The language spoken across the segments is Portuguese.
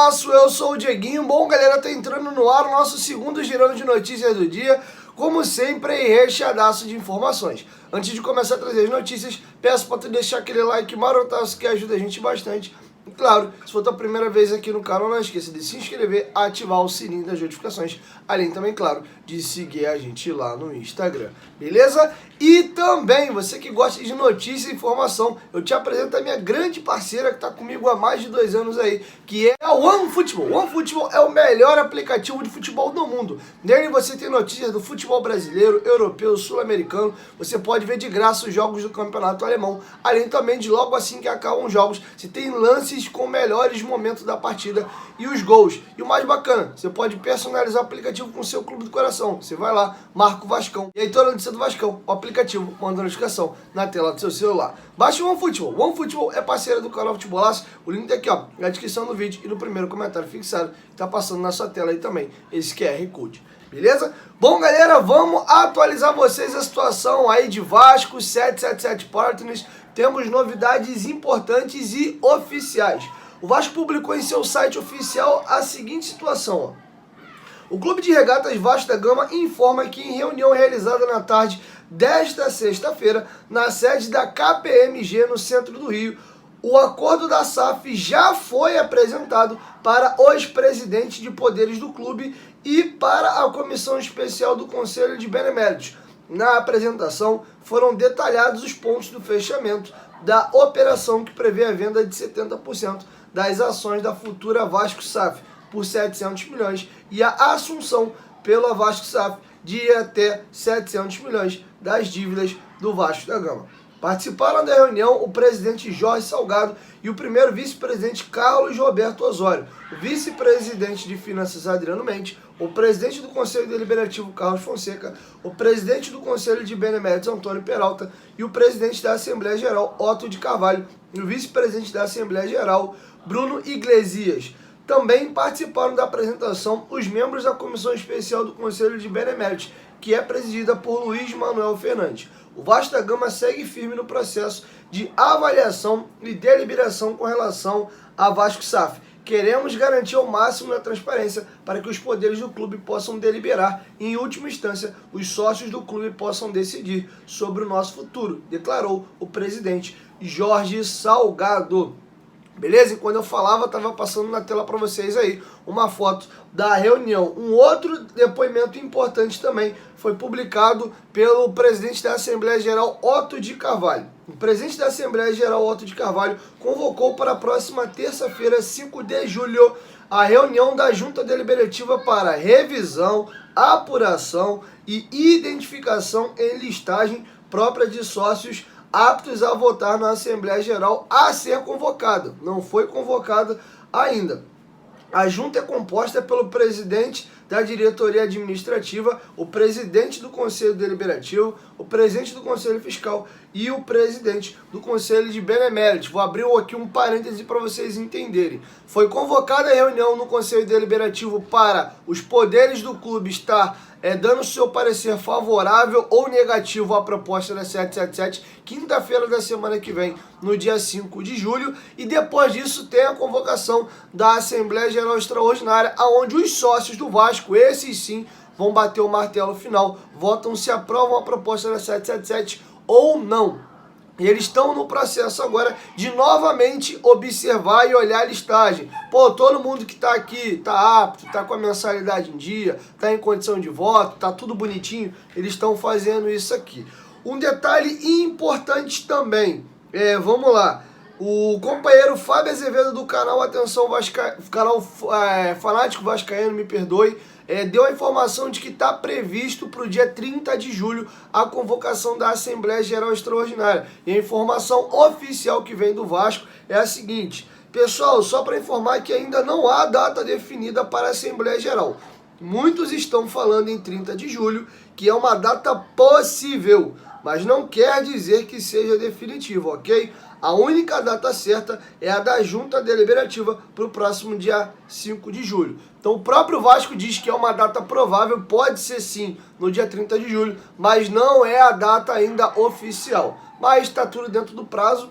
Tranquilaço, eu sou o Dieguinho. Bom, galera, tá entrando no ar o nosso segundo girão de notícias do dia, como sempre, recheadaço de informações. Antes de começar a trazer as notícias, peço para tu deixar aquele like marotaço que ajuda a gente bastante. E claro, se for a tua primeira vez aqui no canal, não esqueça de se inscrever, ativar o sininho das notificações, além também, claro, de seguir a gente lá no Instagram, beleza? E também, você que gosta de notícia e informação, eu te apresento a minha grande parceira que está comigo há mais de 2 anos aí, que é a OneFootball. O OneFootball é o melhor aplicativo de futebol do mundo. Nele você tem notícias do futebol brasileiro, europeu, sul-americano, você pode ver de graça os jogos do campeonato alemão, além também de logo assim que acabam os jogos, você tem lances com melhores momentos da partida e os gols. E o mais bacana, você pode personalizar o aplicativo com o seu clube do coração. Você vai lá, marca o Vascão. E aí toda notícia do Vascão, o aplicativo manda notificação na tela do seu celular. Baixe o OneFootball. O OneFootball é parceira do canal Futebolaço. O link tá aqui, ó, na descrição do vídeo e no primeiro comentário fixado, que tá passando na sua tela aí também, esse QR Code. Beleza? Bom, galera, vamos atualizar vocês a situação aí de Vasco, 777 Partners. Temos novidades importantes e oficiais. O Vasco publicou em seu site oficial a seguinte situação, ó. O Clube de Regatas Vasco da Gama informa que em reunião realizada na tarde desta sexta-feira, na sede da KPMG no centro do Rio, o acordo da SAF já foi apresentado para os presidentes de poderes do clube e para a comissão especial do Conselho de Beneméritos. Na apresentação foram detalhados os pontos do fechamento da operação que prevê a venda de 70% das ações da futura Vasco SAF por 700 milhões e a assunção pela Vasco SAF de até 700 milhões das dívidas do Vasco da Gama. Participaram da reunião o presidente Jorge Salgado e o primeiro vice-presidente Carlos Roberto Osório, o vice-presidente de Finanças Adriano Mendes, o presidente do Conselho Deliberativo Carlos Fonseca, o presidente do Conselho de Beneméritos Antônio Peralta e o presidente da Assembleia Geral Otto de Carvalho e o vice-presidente da Assembleia Geral Bruno Iglesias. Também participaram da apresentação os membros da Comissão Especial do Conselho de Beneméritos, que é presidida por Luiz Manuel Fernandes. O Vasco da Gama segue firme no processo de avaliação e deliberação com relação à Vasco SAF. Queremos garantir ao máximo da transparência para que os poderes do clube possam deliberar e, em última instância, os sócios do clube possam decidir sobre o nosso futuro, declarou o presidente Jorge Salgado. Beleza? E quando eu falava, estava passando na tela para vocês aí uma foto da reunião. Um outro depoimento importante também foi publicado pelo presidente da Assembleia Geral, Otto de Carvalho. O presidente da Assembleia Geral, Otto de Carvalho, convocou para a próxima terça-feira, 5 de julho, a reunião da Junta Deliberativa para revisão, apuração e identificação em listagem própria de sócios aptos a votar na Assembleia Geral a ser convocada. Não foi convocada ainda. A junta é composta pelo presidente da diretoria administrativa, o presidente do Conselho Deliberativo, o presidente do Conselho Fiscal e o presidente do Conselho de Beneméritos. Vou abrir aqui um parêntese para vocês entenderem. Foi convocada a reunião no Conselho Deliberativo para os poderes do clube estar dando seu parecer favorável ou negativo à proposta da 777, quinta-feira da semana que vem, no dia 5 de julho, e depois disso tem a convocação da Assembleia Geral Extraordinária, onde os sócios do Vasco, esses sim, vão bater o martelo final, votam se aprovam a proposta da 777 ou não. E eles estão no processo agora de novamente observar e olhar a listagem. Pô, todo mundo que está aqui está apto, está com a mensalidade em dia, está em condição de voto, está tudo bonitinho, eles estão fazendo isso aqui. Um detalhe importante também, vamos lá, o companheiro Fábio Azevedo do canal Atenção Fanático Vascaíno, me perdoe, deu a informação de que está previsto para o dia 30 de julho a convocação da Assembleia Geral Extraordinária. E a informação oficial que vem do Vasco é a seguinte: pessoal, só para informar que ainda não há data definida para a Assembleia Geral. Muitos estão falando em 30 de julho, que é uma data possível, mas não quer dizer que seja definitivo, ok? A única data certa é a da Junta Deliberativa para o próximo dia 5 de julho. Então o próprio Vasco diz que é uma data provável, pode ser sim no dia 30 de julho, mas não é a data ainda oficial. Mas está tudo dentro do prazo.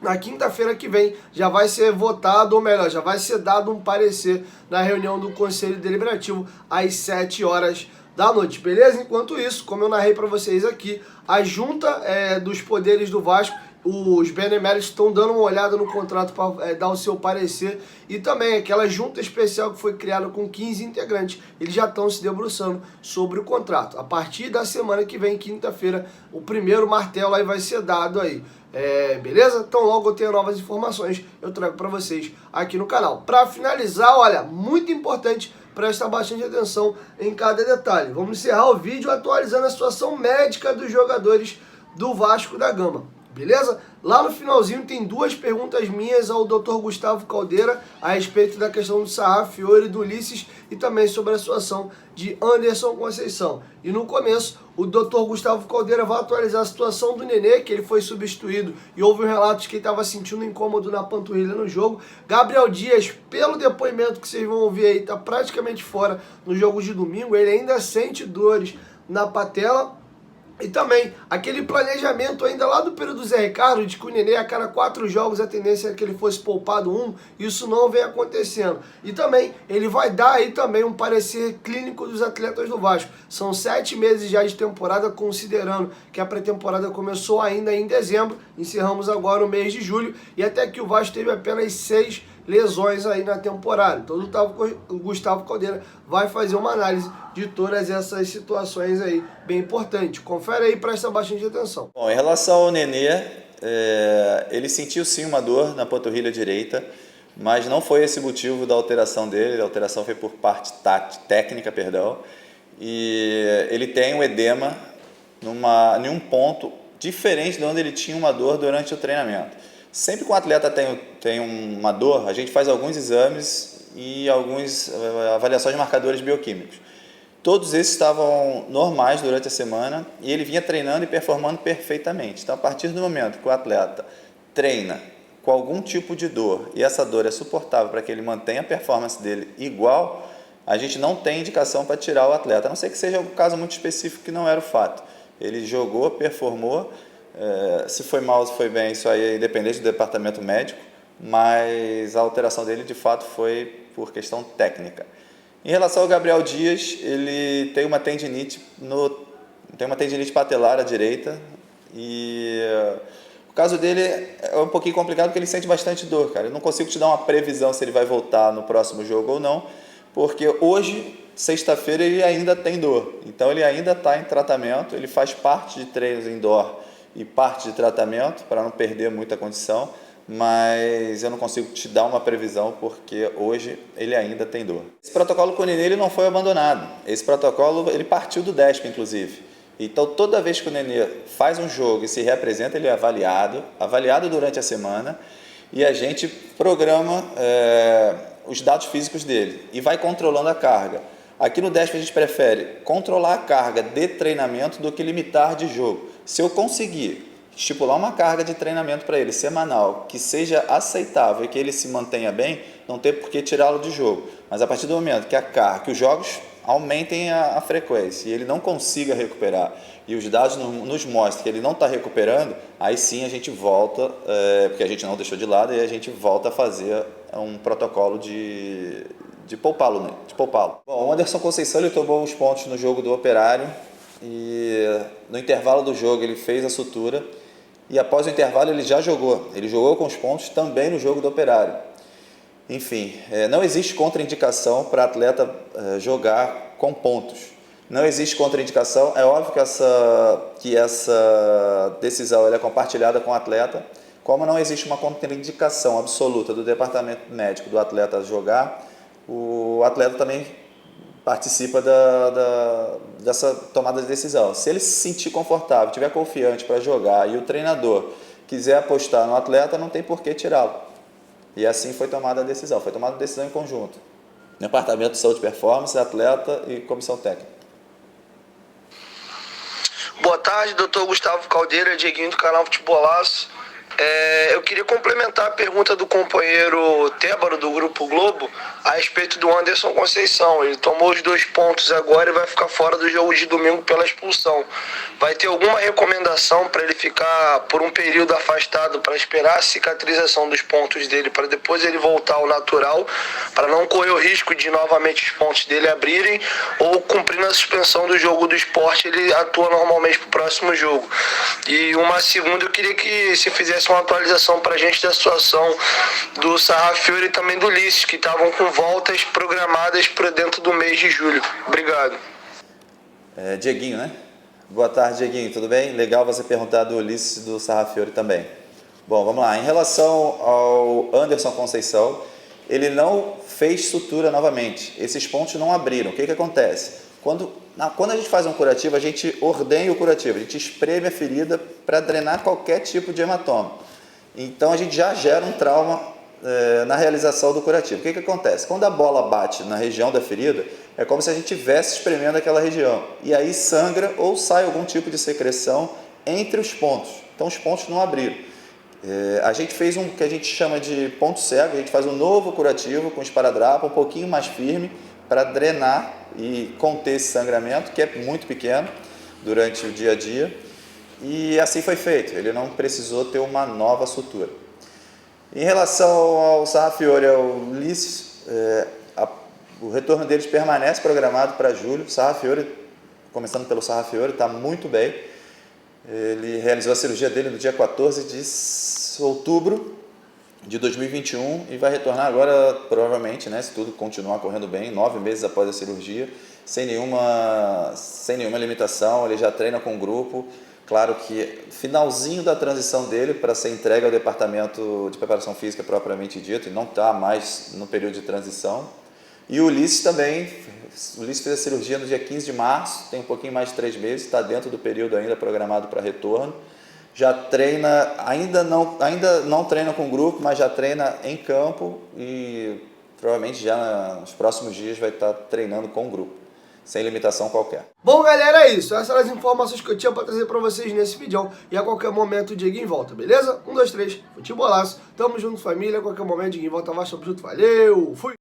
na quinta-feira que vem já vai ser votado, ou melhor, já vai ser dado um parecer na reunião do Conselho Deliberativo às 7 horas da noite, beleza? Enquanto isso, como eu narrei para vocês aqui, a junta dos poderes do Vasco, os beneméritos estão dando uma olhada no contrato para dar o seu parecer, e também aquela junta especial que foi criada com 15 integrantes, eles já estão se debruçando sobre o contrato. A partir da semana que vem, quinta-feira, o primeiro martelo aí vai ser dado aí. Beleza? Então logo eu tenho novas informações, eu trago para vocês aqui no canal. Para finalizar, olha, muito importante, presta bastante atenção em cada detalhe. Vamos encerrar o vídeo atualizando a situação médica dos jogadores do Vasco da Gama. Beleza? Lá no finalzinho tem duas perguntas minhas ao Dr. Gustavo Caldeira a respeito da questão do Sarraf, Fiore e do Ulisses e também sobre a situação de Anderson Conceição. E no começo, o Dr. Gustavo Caldeira vai atualizar a situação do Nenê, que ele foi substituído e houve um relato de que ele estava sentindo incômodo na panturrilha no jogo. Gabriel Dias, pelo depoimento que vocês vão ouvir aí, está praticamente fora no jogo de domingo, ele ainda sente dores na patela. E também, aquele planejamento ainda lá do período do Zé Ricardo, de que o Nenê a cada 4 jogos a tendência é que ele fosse poupado isso não vem acontecendo. E também, ele vai dar aí também um parecer clínico dos atletas do Vasco. São 7 meses já de temporada, considerando que a pré-temporada começou ainda em dezembro, encerramos agora o mês de julho, e até que o Vasco teve apenas 6 lesões aí na temporada. Então o Gustavo Caldeira vai fazer uma análise de todas essas situações aí, bem importante. Confere aí e presta bastante atenção. Bom, em relação ao Nenê, ele sentiu sim uma dor na panturrilha direita, mas não foi esse motivo da alteração dele, a alteração foi por parte técnica, e ele tem um edema em um ponto diferente de onde ele tinha uma dor durante o treinamento. Sempre que um atleta tem uma dor, a gente faz alguns exames e algumas avaliações de marcadores bioquímicos. Todos esses estavam normais durante a semana e ele vinha treinando e performando perfeitamente. Então, a partir do momento que o atleta treina com algum tipo de dor e essa dor é suportável para que ele mantenha a performance dele igual, a gente não tem indicação para tirar o atleta, a não ser que seja um caso muito específico que não era o fato. Ele jogou, performou. Se foi mal, se foi bem, isso aí é independente do departamento médico, mas a alteração dele de fato foi por questão técnica. Em relação ao Gabriel Dias, ele tem uma tendinite patelar à direita e o caso dele é um pouquinho complicado porque ele sente bastante dor, cara. Eu não consigo te dar uma previsão se ele vai voltar no próximo jogo ou não, porque hoje, sexta-feira, ele ainda tem dor, então ele ainda está em tratamento, ele faz parte de treinos indoor e parte de tratamento para não perder muita condição, mas eu não consigo te dar uma previsão porque hoje ele ainda tem dor. Esse protocolo com o Nenê ele não foi abandonado, esse protocolo ele partiu do DESP inclusive, então toda vez que o Nenê faz um jogo e se reapresenta ele é avaliado durante a semana e a gente programa os dados físicos dele e vai controlando a carga. Aqui no DESP a gente prefere controlar a carga de treinamento do que limitar de jogo. Se eu conseguir estipular uma carga de treinamento para ele semanal que seja aceitável e que ele se mantenha bem, não tem por que tirá-lo de jogo. Mas a partir do momento que os jogos aumentem a frequência e ele não consiga recuperar e os dados nos mostrem que ele não está recuperando, aí sim a gente volta, porque a gente não deixou de lado, e a gente volta a fazer um protocolo de poupá-lo, né? Bom, o Anderson Conceição ele tomou os pontos no jogo do Operário e no intervalo do jogo ele fez a sutura e após o intervalo ele já jogou. Ele jogou com os pontos também no jogo do Operário. Enfim, não existe contraindicação para atleta jogar com pontos. Não existe contraindicação. É óbvio que essa decisão ela é compartilhada com o atleta. Como não existe uma contraindicação absoluta do departamento médico do atleta jogar, o atleta também participa dessa tomada de decisão. Se ele se sentir confortável, estiver confiante para jogar e o treinador quiser apostar no atleta, não tem por que tirá-lo. E assim foi tomada a decisão. Foi tomada a decisão em conjunto. Departamento de Saúde e Performance, atleta e comissão técnica. Boa tarde, doutor Gustavo Caldeira, Dieguinho do canal Futebolaço. Eu queria complementar a pergunta do companheiro Tébaro do Grupo Globo a respeito do Anderson Conceição. Ele tomou os 2 pontos agora e vai ficar fora do jogo de domingo pela expulsão. Vai ter alguma recomendação para ele ficar por um período afastado para esperar a cicatrização dos pontos dele, para depois ele voltar ao natural, para não correr o risco de novamente os pontos dele abrirem, ou cumprindo a suspensão do jogo do Sport, ele atua normalmente para o próximo jogo? E uma segunda, eu queria que se fizesse uma atualização para a gente da situação do Sarrafiore e também do Ulisses, que estavam com voltas programadas para dentro do mês de julho. Obrigado. Dieguinho, né? Boa tarde, Dieguinho, tudo bem? Legal você perguntar do Ulisses e do Sarrafiore também. Bom, vamos lá. Em relação ao Anderson Conceição, ele não fez sutura novamente. Esses pontos não abriram. O que acontece? Quando a gente faz um curativo, a gente ordenha o curativo, a gente espreme a ferida para drenar qualquer tipo de hematoma. Então a gente já gera um trauma na realização do curativo. O que acontece? Quando a bola bate na região da ferida, é como se a gente estivesse espremendo aquela região. E aí sangra ou sai algum tipo de secreção entre os pontos. Então os pontos não abriram. A gente fez um que a gente chama de ponto cego, a gente faz um novo curativo com esparadrapo um pouquinho mais firme para drenar e conter esse sangramento, que é muito pequeno durante o dia a dia. E assim foi feito, ele não precisou ter uma nova sutura. Em relação ao Sarrafiore e ao Ulisses, o retorno deles permanece programado para julho. Sarrafiore, começando pelo Sarrafiore, está muito bem. Ele realizou a cirurgia dele no dia 14 de outubro de 2021 e vai retornar agora, provavelmente, né, se tudo continuar correndo bem, 9 meses após a cirurgia, sem nenhuma limitação. Ele já treina com o grupo. Claro que finalzinho da transição dele para ser entregue ao departamento de preparação física propriamente dito, e não está mais no período de transição. E o Ulisses também, o Ulisses fez a cirurgia no dia 15 de março, tem um pouquinho mais de 3 meses, está dentro do período ainda programado para retorno. Já treina, ainda não treina com o grupo, mas já treina em campo e provavelmente já nos próximos dias vai estar treinando com o grupo, sem limitação qualquer. Bom, galera, é isso. Essas são as informações que eu tinha para trazer para vocês nesse vídeo. E a qualquer momento o Dieguinho volta, beleza? 1, 2, 3, futebolaço. Tamo junto, família. A qualquer momento o Dieguinho volta mais. Tamo junto, valeu, fui!